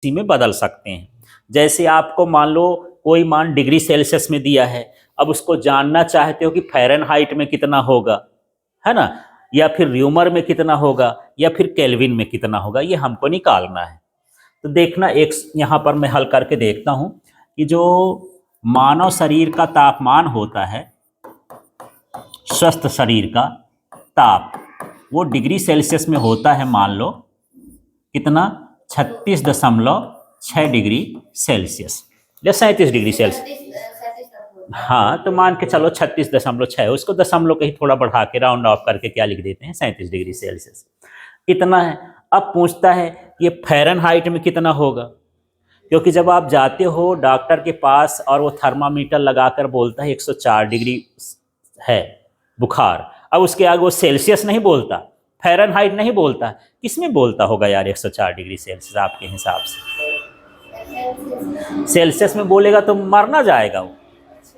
इसी में बदल सकते हैं। जैसे आपको मान लो कोई मान डिग्री सेल्सियस में दिया है, अब उसको जानना चाहते हो कि फ़ारेनहाइट में कितना होगा, है ना, या फिर र्यूमर में कितना होगा, या फिर केल्विन में कितना होगा, ये हमको निकालना है। तो देखना, एक यहाँ पर मैं हल करके देखता हूँ कि जो मानव शरीर का तापमान होता है, स्वस्थ शरीर का ताप, वो डिग्री सेल्सियस में होता है, मान लो कितना, 36.6 डिग्री सेल्सियस या 37 डिग्री सेल्सियस। हाँ, तो मान के चलो 36.6, उसको दशमलव के ही थोड़ा बढ़ा के राउंड ऑफ करके क्या लिख देते हैं, 37 डिग्री सेल्सियस इतना है। अब पूछता है ये फ़ारेनहाइट में कितना होगा, क्योंकि जब आप जाते हो डॉक्टर के पास और वो थर्मामीटर लगाकर बोलता है 104 डिग्री है बुखार, अब उसके आगे वो सेल्सियस नहीं बोलता, फ़ारेनहाइट नहीं बोलता, किस में बोलता होगा यार 104 डिग्री सेल्सियस आपके हिसाब से? सेल्सियस में बोलेगा तो मरना जाएगा वो,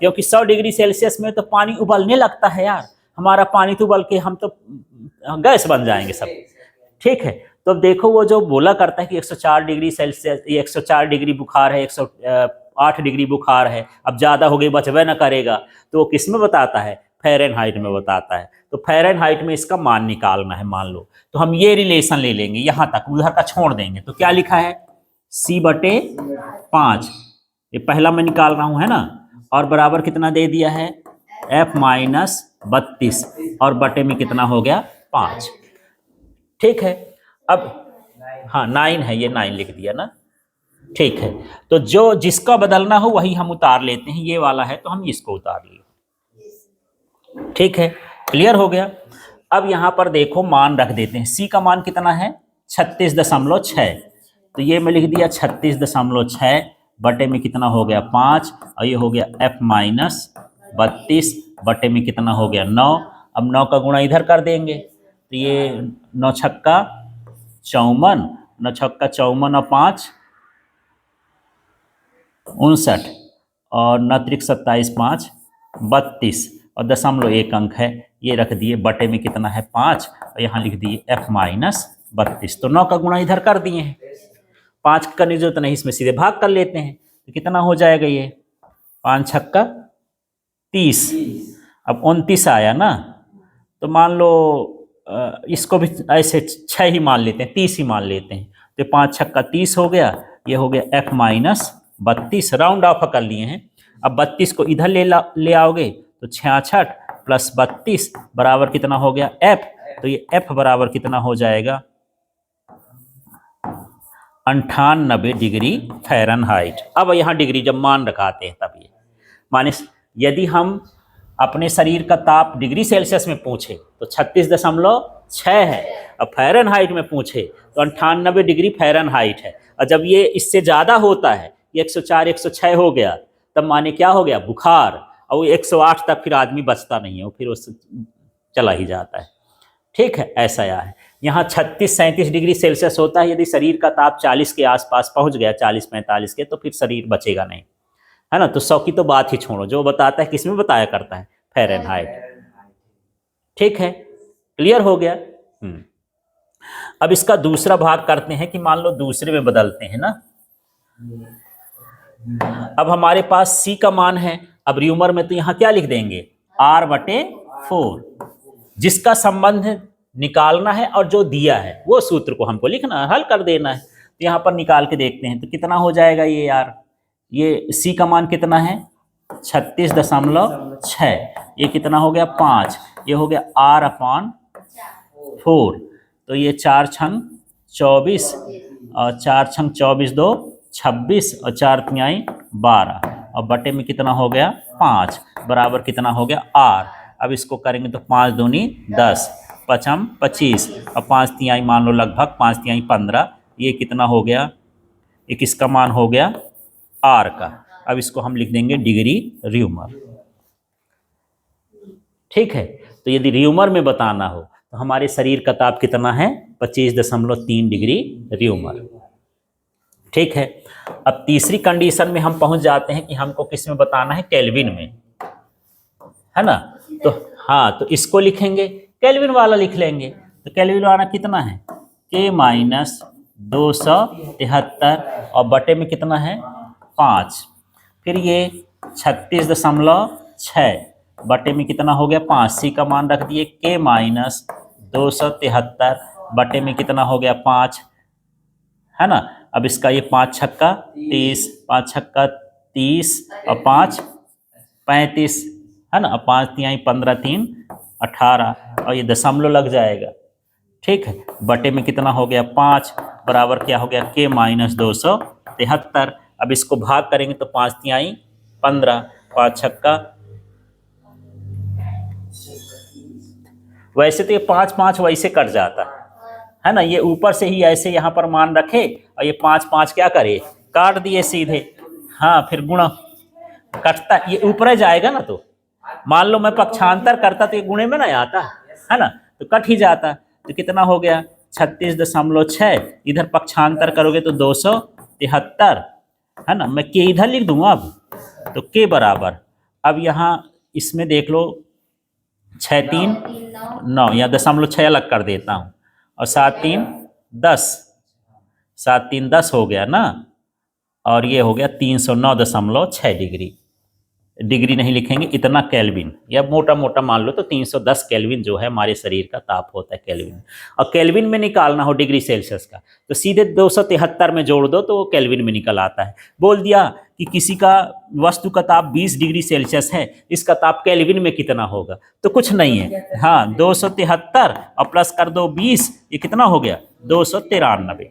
क्योंकि 100 डिग्री सेल्सियस में तो पानी उबलने लगता है यार, हमारा पानी तो उबल के हम तो गैस बन जाएंगे सब। ठीक है, तो अब देखो वो जो बोला करता है कि 104 डिग्री सेल्सियस, 104 डिग्री बुखार है, 108 डिग्री बुखार है, अब ज़्यादा हो गई बचबे ना करेगा, तो वो किस में बताता है, फ़ारेनहाइट में बताता है। तो फ़ारेनहाइट में इसका मान निकालना है मान लो, तो हम ये रिलेशन ले लेंगे, यहाँ तक उधर का छोड़ देंगे। तो क्या लिखा है, C/5, ये पहला मैं निकाल रहा हूँ, है ना, और बराबर कितना दे दिया है, F-32, और बटे में कितना हो गया, 5। ठीक है, अब हाँ 9 है, ये 9 लिख दिया ना। ठीक है, तो जो जिसका बदलना हो वही हम उतार लेते हैं, ये वाला है तो हम इसको उतार लिए। ठीक है, क्लियर हो गया। अब यहाँ पर देखो मान रख देते हैं, C का मान कितना है, 36.6, तो ये मैं लिख दिया 36.6 बटे में कितना हो गया, 5, और ये हो गया F-32 बटे में कितना हो गया, 9। अब 9 का गुणा इधर कर देंगे, तो ये 9 छक्का 54, 9 छक्का 54 और 5 59, और 9 त्रिक 27, 5 32, और 0.1 अंक है, ये रख दिए, बटे में कितना है 5, और यहाँ लिख दिए F-32। तो 9 का गुणा इधर कर दिए हैं, 5 करने की जरूरत नहीं, इसमें सीधे भाग कर लेते हैं, तो कितना हो जाएगा ये, 5 छक्का 30, अब 29 आया ना, तो मान लो इसको भी ऐसे 6 ही मान लेते हैं, 30 ही मान लेते हैं, तो 5 छक्का 30 हो गया, ये हो गया F-32, राउंड ऑफ कर लिए हैं। अब 32 को इधर ले आओगे तो 66 प्लस 32 बराबर कितना हो गया, F, तो ये F बराबर कितना हो जाएगा, 98 डिग्री फ़ारेनहाइट। अब यहाँ डिग्री जब मान रखाते हैं तब ये माने, यदि हम अपने शरीर का ताप डिग्री सेल्सियस में पूछे तो 36.6 है, अब फ़ारेनहाइट में पूछे तो 98 डिग्री फ़ारेनहाइट है, और जब ये इससे ज़्यादा होता है, 104 106 हो गया, तब माने क्या हो गया, बुखार, और वो 108 तक फिर आदमी बचता नहीं है, वो फिर उससे चला ही जाता है। ठीक है, ऐसा है। यहाँ 36-37 डिग्री सेल्सियस होता है, यदि शरीर का ताप 40 के आसपास पहुँच गया, 40-45 के, तो फिर शरीर बचेगा नहीं, है ना। तो 100 की तो बात ही छोड़ो, जो बताता है किस में बताया करता है, फ़ारेनहाइट। ठीक है, क्लियर हो गया। अब इसका दूसरा भाग करते हैं कि मान लो दूसरे में बदलते हैं ना। अब हमारे पास C का मान है, अब र्यूमर में तो यहाँ क्या लिख देंगे, R/4, जिसका संबंध निकालना है और जो दिया है वो सूत्र को हमको लिखना है, हल कर देना है। तो यहाँ पर निकाल के देखते हैं तो कितना हो जाएगा ये यार, ये C का मान कितना है, 36.6, ये कितना हो गया 5, ये हो गया R/4, तो ये 4 छंग 24, और 4 छंग 24 2 26, और 4 तिहाई 12, और बटे में कितना हो गया 5, बराबर कितना हो गया R। अब इसको करेंगे तो 5 दूनी 10, 5 25, और 5 तिहाई मान लो लगभग 5 तिहाई 15, ये कितना हो गया, ये किसका मान हो गया, R का। अब इसको हम लिख देंगे डिग्री र्यूमर। ठीक है, तो यदि र्यूमर में बताना हो तो हमारे शरीर का ताप कितना है, 25.3 डिग्री र्यूमर। ठीक है, अब तीसरी कंडीशन में हम पहुंच जाते हैं कि हमको किस में बताना है, केल्विन में, है ना। तो हाँ, तो इसको लिखेंगे, केल्विन वाला लिख लेंगे। तो केल्विन वाला कितना है, K - 273 और बटे में कितना है 5। फिर ये 36.6 बटे में कितना हो गया 5। सी का मान रख दिए के माइनस 273 बटे में कितना हो गया 5, है ना। अब इसका ये 5 छक्का 30, 5 छक्का 30 और 5 35, है ना। अब 5 तिहाई 15 3 18 और ये दशमलव लग जाएगा, ठीक है। बटे में कितना हो गया 5 बराबर क्या हो गया के माइनस 273। अब इसको भाग करेंगे तो 5 तिहाई 15, 5 छक्का, वैसे तो ये 5 5 वैसे कट जाता है ना। ये ऊपर से ही ऐसे यहाँ पर मान रखे और ये 5 5 क्या करे काट दिए सीधे, हाँ फिर गुणा कटता, ये ऊपर जाएगा ना। तो मान लो मैं पक्षांतर करता तो ये गुणे में ना आता, है ना, तो कट ही जाता। तो कितना हो गया 36.6, इधर पक्षांतर करोगे तो 273, है ना। मैं के इधर लिख दूंगा अब, तो के बराबर, अब यहाँ इसमें देख लो 6 3 9, या 0.6 अलग कर देता हूँ, और 7 3 10, 7 3 10 हो गया ना, और ये हो गया 309.6 डिग्री। डिग्री नहीं लिखेंगे, इतना केल्विन, या मोटा मोटा मान लो तो 310 केल्विन जो है हमारे शरीर का ताप होता है केल्विन। और केल्विन में निकालना हो डिग्री सेल्सियस का तो सीधे 273 में जोड़ दो तो वो केल्विन में निकल आता है। बोल दिया कि किसी का वस्तु का ताप 20 डिग्री सेल्सियस है, इसका ताप केल्विन में कितना होगा, तो कुछ नहीं है, हाँ 273 और प्लस कर दो 20, ये कितना हो गया 293,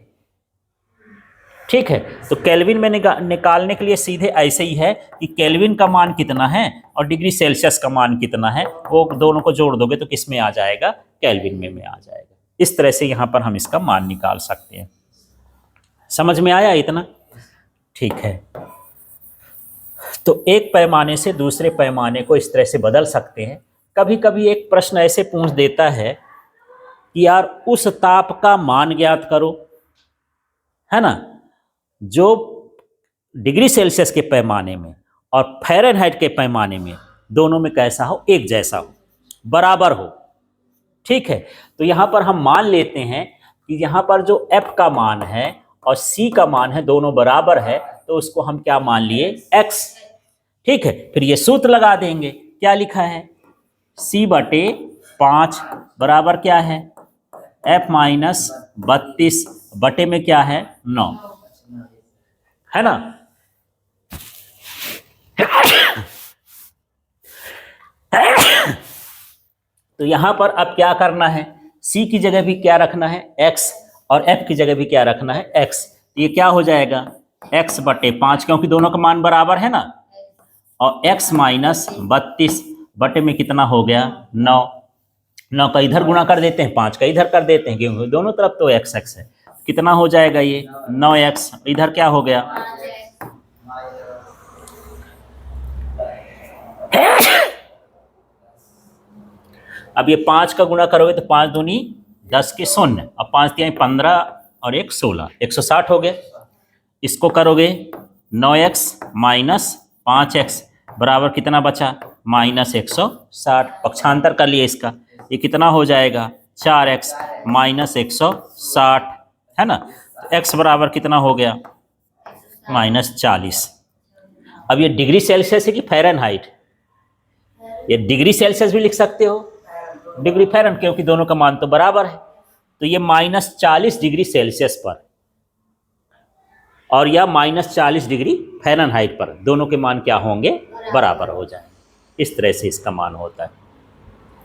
ठीक है। तो केल्विन में निकालने के लिए सीधे ऐसे ही है कि केल्विन का मान कितना है और डिग्री सेल्सियस का मान कितना है, वो दोनों को जोड़ दोगे तो किस में आ जाएगा केल्विन में आ जाएगा। इस तरह से यहाँ पर हम इसका मान निकाल सकते हैं। समझ में आया इतना, ठीक है। तो एक पैमाने से दूसरे पैमाने को इस तरह से बदल सकते हैं। कभी कभी एक प्रश्न ऐसे पूछ देता है कि यार उस ताप का मान ज्ञात करो, है ना, जो डिग्री सेल्सियस के पैमाने में और फ़ारेनहाइट के पैमाने में दोनों में कैसा हो, एक जैसा हो, बराबर हो, ठीक है। तो यहाँ पर हम मान लेते हैं कि यहाँ पर जो F का मान है और C का मान है दोनों बराबर है, तो उसको हम क्या मान लिए X, ठीक है। फिर ये सूत्र लगा देंगे, क्या लिखा है C बटे 5 बराबर क्या है F माइनस 32 बटे में क्या है 9, है ना। तो यहां पर अब क्या करना है, C की जगह भी क्या रखना है X और F की जगह भी क्या रखना है X। ये क्या हो जाएगा X बटे 5, क्योंकि दोनों का मान बराबर है ना, और X माइनस 32 बटे में कितना हो गया 9। 9 का इधर गुणा कर देते हैं, 5 का इधर कर देते हैं, क्योंकि दोनों तरफ तो x x है। कितना हो जाएगा ये 9x, इधर क्या हो गया अब ये 5 का गुणा करोगे तो 5 दूनी 10 के 0, अब 5 तिहाई 15 और 1 16, 160 हो गए। इसको करोगे 9x माइनस 5x बराबर कितना बचा माइनस 160, पक्षांतर कर लिए इसका, ये कितना हो जाएगा 4x माइनस 160, है ना। तो x बराबर कितना हो गया माइनस 40। अब ये डिग्री सेल्सियस है कि फ़ारेनहाइट, ये डिग्री सेल्सियस भी लिख सकते हो, डिग्री फ़ारेनहाइट, क्योंकि दोनों का मान तो बराबर है। तो ये माइनस 40 डिग्री सेल्सियस पर और या माइनस 40 डिग्री फ़ारेनहाइट पर दोनों के मान क्या होंगे बराबर हो जाए। इस तरह से इसका मान होता है।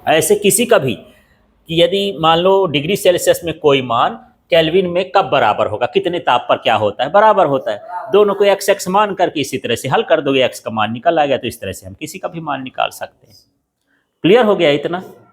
ऐसे किसी का भी कि यदि मान लो डिग्री सेल्सियस में कोई मान केल्विन में कब बराबर होगा, कितने ताप पर क्या होता है बराबर होता है, दोनों को x x मान करके इसी तरह से हल कर दोगे, x का मान निकल आ गया। तो इस तरह से हम किसी का भी मान निकाल सकते हैं। क्लियर हो गया इतना।